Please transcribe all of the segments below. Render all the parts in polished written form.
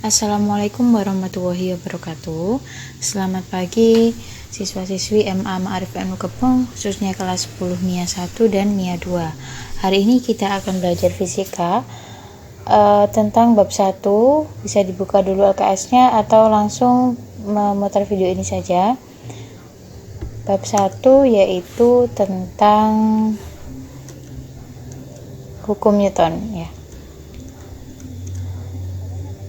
Assalamualaikum warahmatullahi wabarakatuh. Selamat pagi siswa-siswi MA Ma'arif Ilmu Kepung, khususnya kelas 10 MIA 1 dan MIA 2. Hari ini kita akan belajar fisika tentang bab 1. Bisa dibuka dulu LKS-nya atau langsung memutar video ini saja. Bab 1 yaitu tentang hukum Newton ya.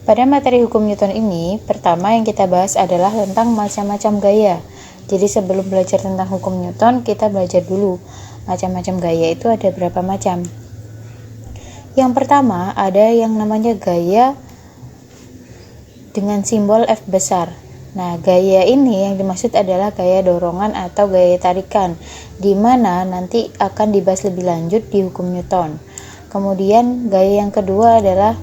Pada materi hukum Newton ini, pertama yang kita bahas adalah tentang macam-macam gaya. Jadi sebelum belajar tentang hukum Newton, kita belajar dulu macam-macam gaya itu ada berapa macam. Yang pertama ada yang namanya gaya dengan simbol F besar. Nah, gaya ini yang dimaksud adalah gaya dorongan atau gaya tarikan, di mana nanti akan dibahas lebih lanjut di hukum Newton. Kemudian gaya yang kedua adalah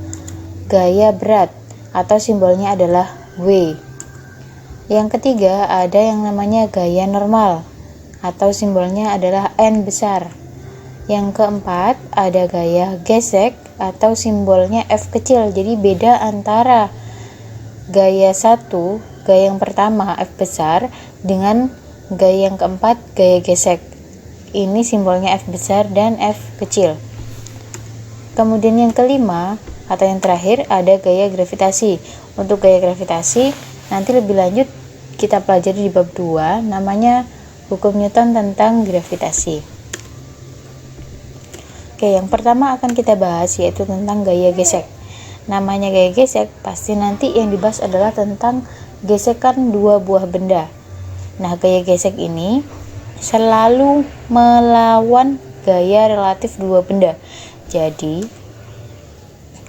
gaya berat atau simbolnya adalah W. Yang ketiga ada yang namanya gaya normal atau simbolnya adalah N besar. Yang keempat ada gaya gesek atau simbolnya F kecil. Jadi beda antara gaya satu, gaya yang pertama F besar dengan gaya yang keempat gaya gesek. Ini simbolnya F besar dan F kecil. Kemudian yang kelima atau yang terakhir ada gaya gravitasi. Untuk gaya gravitasi nanti lebih lanjut kita pelajari di bab 2, namanya hukum Newton tentang gravitasi. Oke, yang pertama akan kita bahas yaitu tentang gaya gesek. Namanya gaya gesek pasti nanti yang dibahas adalah tentang gesekan dua buah benda. Nah, gaya gesek ini selalu melawan gaya relatif dua benda. Jadi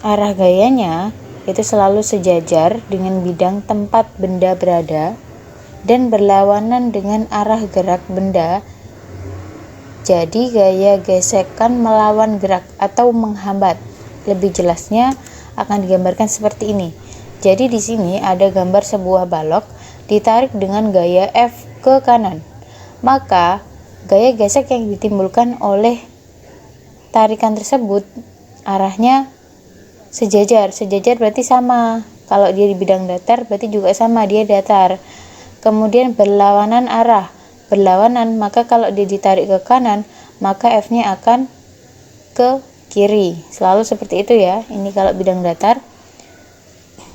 arah gayanya itu selalu sejajar dengan bidang tempat benda berada dan berlawanan dengan arah gerak benda. Jadi gaya gesekan melawan gerak atau menghambat. Lebih jelasnya akan digambarkan seperti ini. Jadi di sini ada gambar sebuah balok ditarik dengan gaya F ke kanan. Maka gaya gesek yang ditimbulkan oleh tarikan tersebut arahnya sejajar berarti sama. Kalau dia di bidang datar berarti juga sama, dia datar. Kemudian berlawanan arah, maka kalau dia ditarik ke kanan maka F-nya akan ke kiri, selalu seperti itu ya. Ini kalau bidang datar.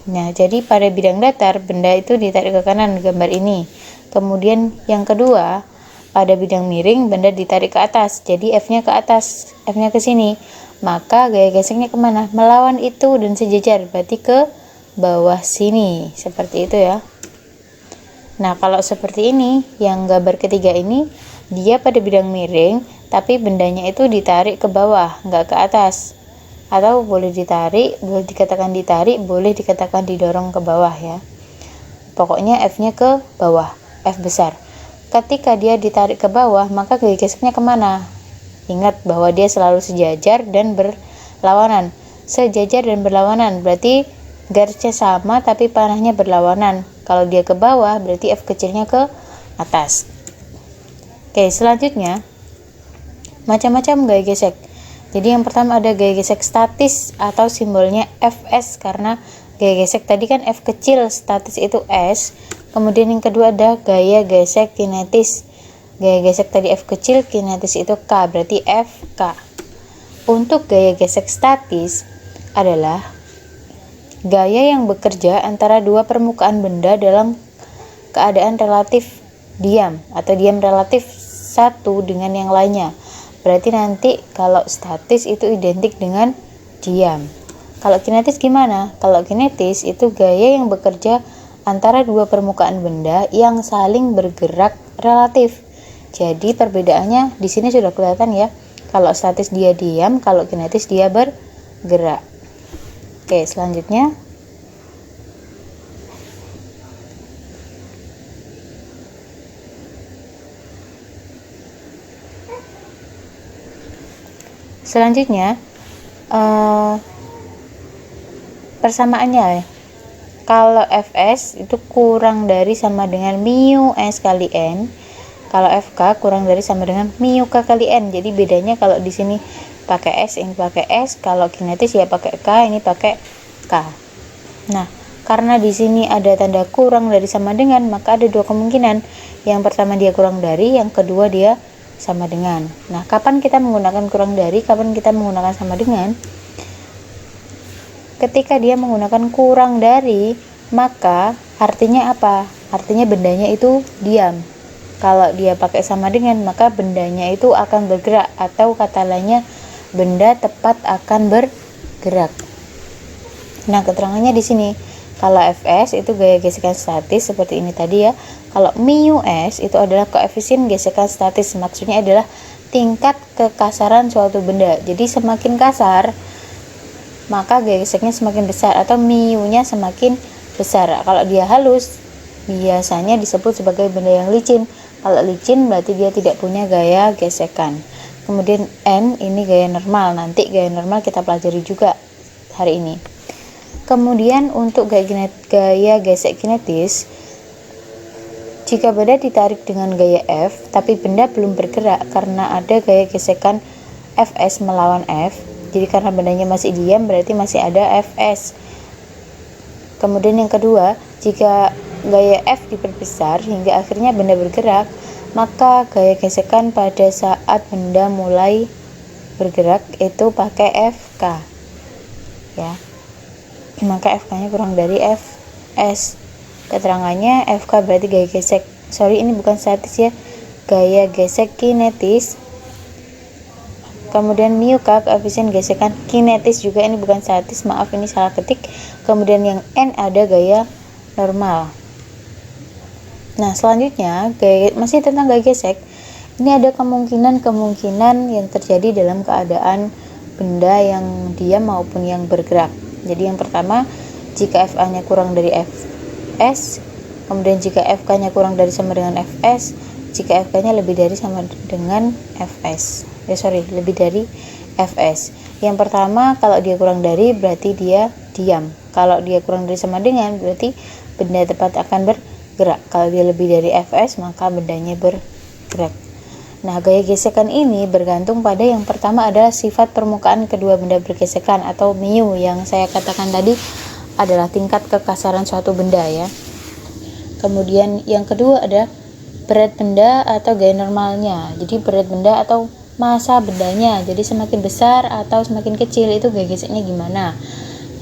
Nah, jadi pada bidang datar benda itu ditarik ke kanan, gambar ini. Kemudian yang kedua, pada bidang miring benda ditarik ke atas, jadi F-nya ke atas, F-nya ke sini. Maka gaya geseknya kemana? Melawan itu dan sejajar, berarti ke bawah sini, seperti itu ya. Nah, kalau seperti ini, yang gambar ketiga ini, dia pada bidang miring, tapi bendanya itu ditarik ke bawah, nggak ke atas. Atau boleh ditarik, boleh dikatakan ditarik, boleh dikatakan didorong ke bawah ya. Pokoknya F-nya ke bawah, F besar. Ketika dia ditarik ke bawah, maka gaya geseknya kemana? Ingat bahwa dia selalu sejajar dan berlawanan. Sejajar dan berlawanan berarti garisnya sama tapi panahnya berlawanan. Kalau dia ke bawah berarti F kecilnya ke atas. Oke, selanjutnya macam-macam gaya gesek. Jadi yang pertama ada gaya gesek statis atau simbolnya Fs, karena gaya gesek tadi kan F kecil, statis itu S. Kemudian yang kedua ada gaya gesek kinetis. Gaya gesek tadi F kecil, kinetis itu K, berarti Fk. Untuk gaya gesek statis adalah gaya yang bekerja antara dua permukaan benda dalam keadaan relatif diam atau diam relatif satu dengan yang lainnya. Berarti nanti kalau statis itu identik dengan diam. Kalau kinetis gimana? Kalau kinetis itu gaya yang bekerja antara dua permukaan benda yang saling bergerak relatif. Jadi perbedaannya di sini sudah kelihatan ya. Kalau statis dia diam, kalau kinetis dia bergerak. Oke, selanjutnya persamaannya. Kalau Fs itu kurang dari sama dengan mu S kali N. Kalau Fk kurang dari sama dengan mu K kali N. Jadi bedanya kalau di sini pakai S, ini pakai S. Kalau kinetis ya pakai K, ini pakai K. Nah, Karena di sini ada tanda kurang dari sama dengan, maka ada dua kemungkinan. Yang pertama dia kurang dari, yang kedua dia sama dengan. Nah, kapan kita menggunakan kurang dari, kapan kita menggunakan sama dengan? Ketika dia menggunakan kurang dari, maka artinya apa? Artinya bendanya itu diam. Kalau dia pakai sama dengan, maka bendanya itu akan bergerak, atau kata lainnya benda tepat akan bergerak. Nah, keterangannya di sini. Kalau Fs itu gaya gesekan statis seperti ini tadi ya. Kalau μs itu adalah koefisien gesekan statis, maksudnya adalah tingkat kekasaran suatu benda. Jadi semakin kasar, maka gaya geseknya semakin besar, atau μ-nya semakin besar. Kalau dia halus, biasanya disebut sebagai benda yang licin. Kalau licin berarti dia tidak punya gaya gesekan. Kemudian N ini gaya normal. Nanti gaya normal kita pelajari juga hari ini. Kemudian untuk gaya gesek kinetis, jika benda ditarik dengan gaya F, tapi benda belum bergerak karena ada gaya gesekan Fs melawan F. Jadi karena bendanya masih diam, berarti masih ada Fs. Kemudian yang kedua, jika gaya F diperbesar hingga akhirnya benda bergerak, maka gaya gesekan pada saat benda mulai bergerak itu pakai Fk. Ya. Maka Fk-nya kurang dari Fs. Keterangannya Fk berarti gaya gesek. Ini bukan statis ya. Gaya gesek kinetis. Kemudian μk koefisien gesekan kinetis juga, ini bukan statis, maaf ini salah ketik. Kemudian yang N ada gaya normal. Nah, selanjutnya masih tentang gaya gesek. Ini ada kemungkinan yang terjadi dalam keadaan benda yang diam maupun yang bergerak. Jadi yang pertama, jika Fa-nya kurang dari Fs, kemudian jika Fk-nya kurang dari sama dengan Fs, jika Fk-nya lebih dari sama dengan Fs. Lebih dari Fs. Yang pertama, kalau dia kurang dari berarti dia diam. Kalau dia kurang dari sama dengan berarti benda tepat akan bergerak. Kalau dia lebih dari Fs, maka bendanya bergerak. Nah, gaya gesekan ini bergantung pada yang pertama adalah sifat permukaan kedua benda bergesekan, atau μ yang saya katakan tadi adalah tingkat kekasaran suatu benda ya. Kemudian yang kedua ada berat benda atau gaya normalnya. Jadi berat benda atau massa bendanya. Jadi semakin besar atau semakin kecil itu gaya geseknya gimana.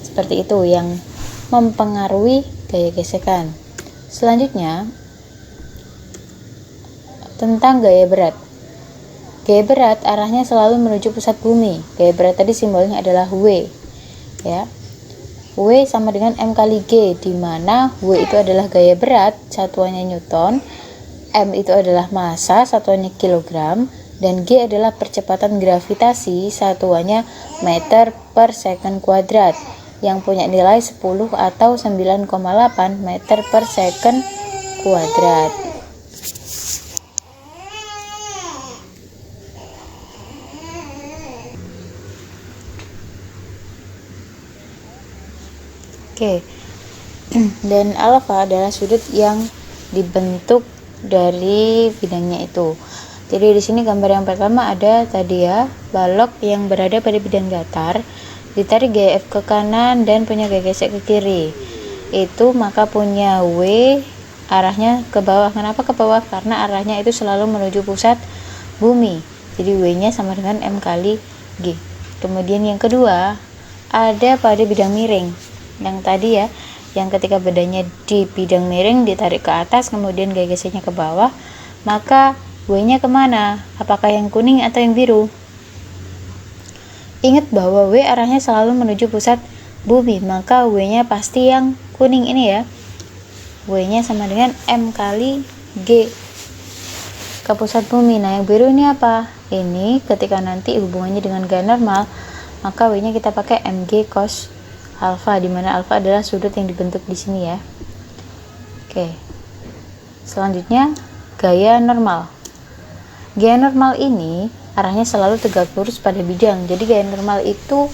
Seperti itu yang mempengaruhi gaya gesekan. Selanjutnya tentang gaya berat. Gaya berat arahnya selalu menuju pusat bumi. Gaya berat tadi simbolnya adalah W. Ya. W sama dengan M kali G, di mana W itu adalah gaya berat, satuannya Newton, M itu adalah massa, satuannya kilogram, dan G adalah percepatan gravitasi, satuannya meter per second kuadrat, yang punya nilai 10 atau 9,8 meter per second kuadrat. Oke. Dan alfa adalah sudut yang dibentuk dari bidangnya itu. Jadi di sini gambar yang pertama ada tadi ya, balok yang berada pada bidang datar ditarik gaya F ke kanan dan punya gaya gesek ke kiri. Itu maka punya W arahnya ke bawah. Kenapa ke bawah? Karena arahnya itu selalu menuju pusat bumi. Jadi W-nya sama dengan M kali G. Kemudian yang kedua ada pada bidang miring. Yang tadi ya, yang ketika bedanya di bidang miring ditarik ke atas, kemudian gaya geseknya ke bawah, maka W-nya kemana? Apakah yang kuning atau yang biru? Ingat bahwa W arahnya selalu menuju pusat bumi, maka W-nya pasti yang kuning ini ya. W-nya sama dengan M kali G ke pusat bumi. Nah, yang biru ini apa? Ini ketika nanti hubungannya dengan gaya normal, maka W-nya kita pakai Mg cos alfa, di mana alfa adalah sudut yang dibentuk di sini ya. Oke. Selanjutnya gaya normal. Gaya normal ini arahnya selalu tegak lurus pada bidang. Jadi gaya normal itu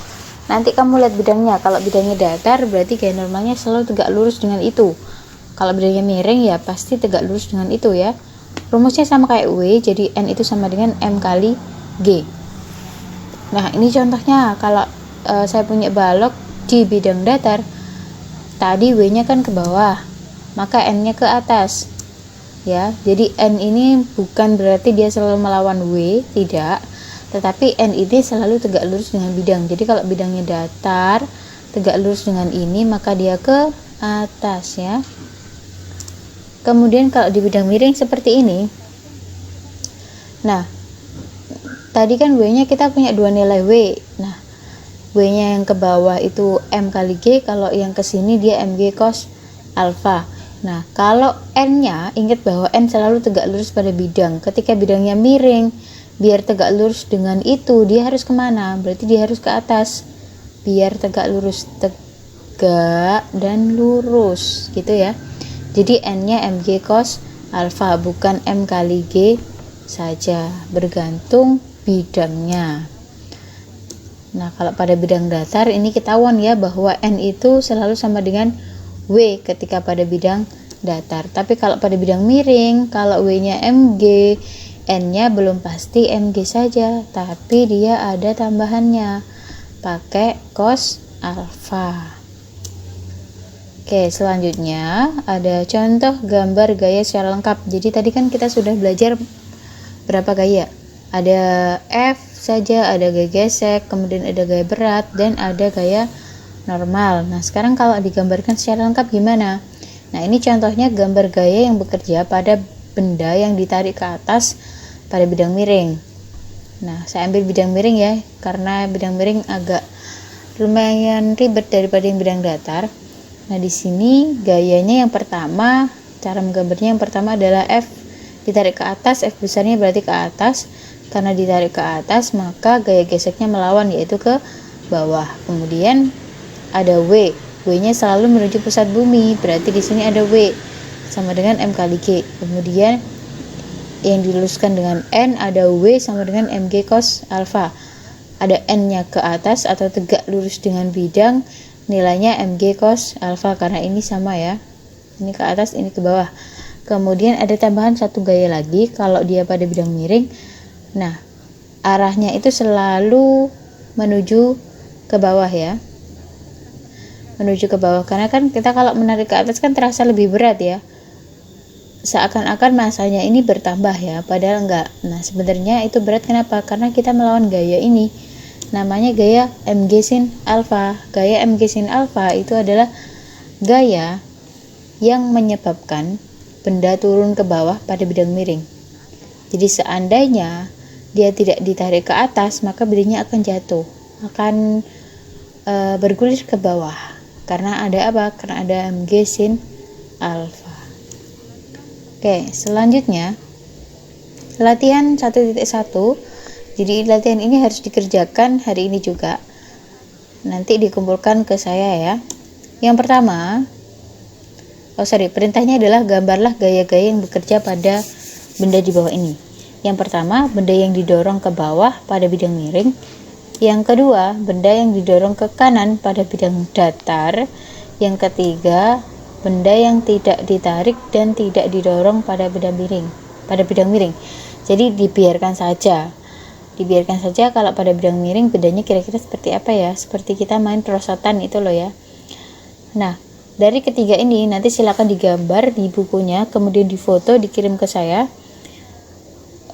nanti kamu lihat bidangnya. Kalau bidangnya datar berarti gaya normalnya selalu tegak lurus dengan itu. Kalau bidangnya miring ya pasti tegak lurus dengan itu ya. Rumusnya sama kayak W, jadi N itu sama dengan M kali G. Nah, ini contohnya kalau saya punya balok di bidang datar, tadi W-nya kan ke bawah, maka N-nya ke atas. Ya, jadi N ini bukan berarti dia selalu melawan W, tidak. Tetapi N ini selalu tegak lurus dengan bidang. Jadi kalau bidangnya datar, tegak lurus dengan ini, maka dia ke atas ya. Kemudian kalau di bidang miring seperti ini. Nah, tadi kan W-nya kita punya dua nilai W. Nah, W-nya yang ke bawah itu M kali G, kalau yang ke sini dia MG cos alfa. Nah, kalau N-nya, ingat bahwa N selalu tegak lurus pada bidang. Ketika bidangnya miring, biar tegak lurus dengan itu, dia harus kemana? Berarti dia harus ke atas. Biar tegak lurus, tegak dan lurus, gitu ya. Jadi N-nya MG cos alfa, bukan M kali G saja, bergantung bidangnya. Nah, kalau pada bidang datar ini ketahuan ya bahwa N itu selalu sama dengan W ketika pada bidang datar. Tapi kalau pada bidang miring, kalau W-nya MG, N-nya belum pasti MG saja, tapi dia ada tambahannya, pakai cos alfa. Oke, selanjutnya ada contoh gambar gaya secara lengkap. Jadi tadi kan kita sudah belajar berapa gaya? Ada F saja, ada gaya gesek, kemudian ada gaya berat, dan ada gaya normal. Nah, sekarang kalau digambarkan secara lengkap gimana? Nah, ini contohnya gambar gaya yang bekerja pada benda yang ditarik ke atas pada bidang miring. Nah, saya ambil bidang miring ya, karena bidang miring agak lumayan ribet daripada yang bidang datar. Nah, di sini gayanya yang pertama, cara menggambarnya yang pertama adalah F ditarik ke atas, F besarnya berarti ke atas. Karena ditarik ke atas, maka gaya geseknya melawan, yaitu ke bawah. Kemudian ada W, W-nya selalu menuju pusat bumi, berarti di sini ada W sama dengan M kali G. Kemudian yang diluruskan dengan N, ada W sama dengan MG cos alfa. Ada N-nya ke atas atau tegak lurus dengan bidang, nilainya MG cos alfa, karena ini sama ya, ini ke atas, ini ke bawah. Kemudian ada tambahan satu gaya lagi kalau dia pada bidang miring. Nah, arahnya itu selalu menuju ke bawah ya, menuju ke bawah, karena kan kita kalau menarik ke atas kan terasa lebih berat ya, seakan-akan masanya ini bertambah ya, padahal enggak. Nah, sebenarnya itu berat kenapa? Karena kita melawan gaya ini, namanya gaya MG sin alfa. Gaya MG sin alfa itu adalah gaya yang menyebabkan benda turun ke bawah pada bidang miring. Jadi seandainya dia tidak ditarik ke atas, maka bidangnya akan jatuh, akan bergulir ke bawah. Karena ada apa? Karena ada MG sin alfa. Oke, selanjutnya latihan 1.1. Jadi latihan ini harus dikerjakan hari ini juga. Nanti dikumpulkan ke saya ya. Yang pertama, perintahnya adalah gambarlah gaya-gaya yang bekerja pada benda di bawah ini. Yang pertama, benda yang didorong ke bawah pada bidang miring. Yang kedua, benda yang didorong ke kanan pada bidang datar. Yang ketiga, benda yang tidak ditarik dan tidak didorong pada bidang miring. Jadi dibiarkan saja kalau pada bidang miring bedanya kira-kira seperti apa ya, seperti kita main perosotan itu loh ya. Nah, dari ketiga ini nanti silakan digambar di bukunya, kemudian difoto, dikirim ke saya.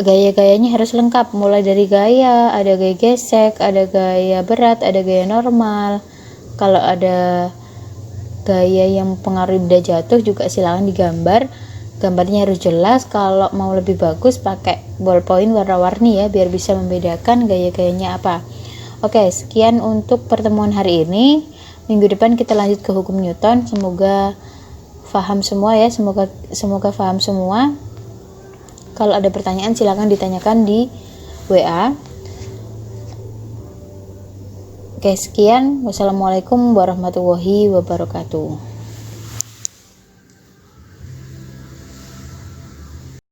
Gaya-gayanya harus lengkap, mulai dari gaya, ada gaya gesek, ada gaya berat, ada gaya normal. Kalau ada gaya yang pengaruhi benda jatuh juga silakan digambar. Gambarnya harus jelas. Kalau mau lebih bagus pakai ballpoint warna-warni ya, biar bisa membedakan gaya-gayanya apa. Oke, sekian untuk pertemuan hari ini. Minggu depan kita lanjut ke hukum Newton. Semoga paham semua ya, semoga paham semua. Kalau ada pertanyaan silakan ditanyakan di WA. Oke, sekian. Wassalamualaikum warahmatullahi wabarakatuh.